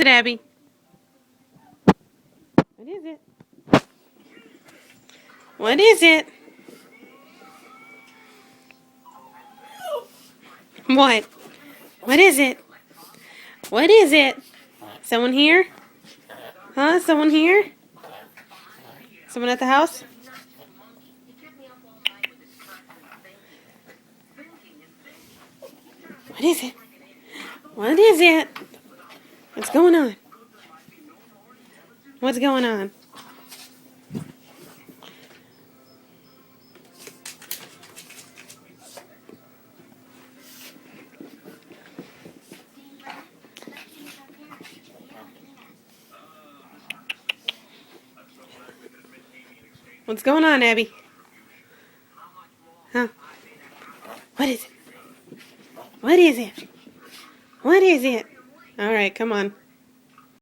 it, Abby? What is it? What is it? What? What is it? What is it? Someone here? Huh? Someone here? Someone at the house? What is it? What is it? What's going on? What's going on? What's going on, Abby? Huh? What is it? What is it? What is it? All right, come on.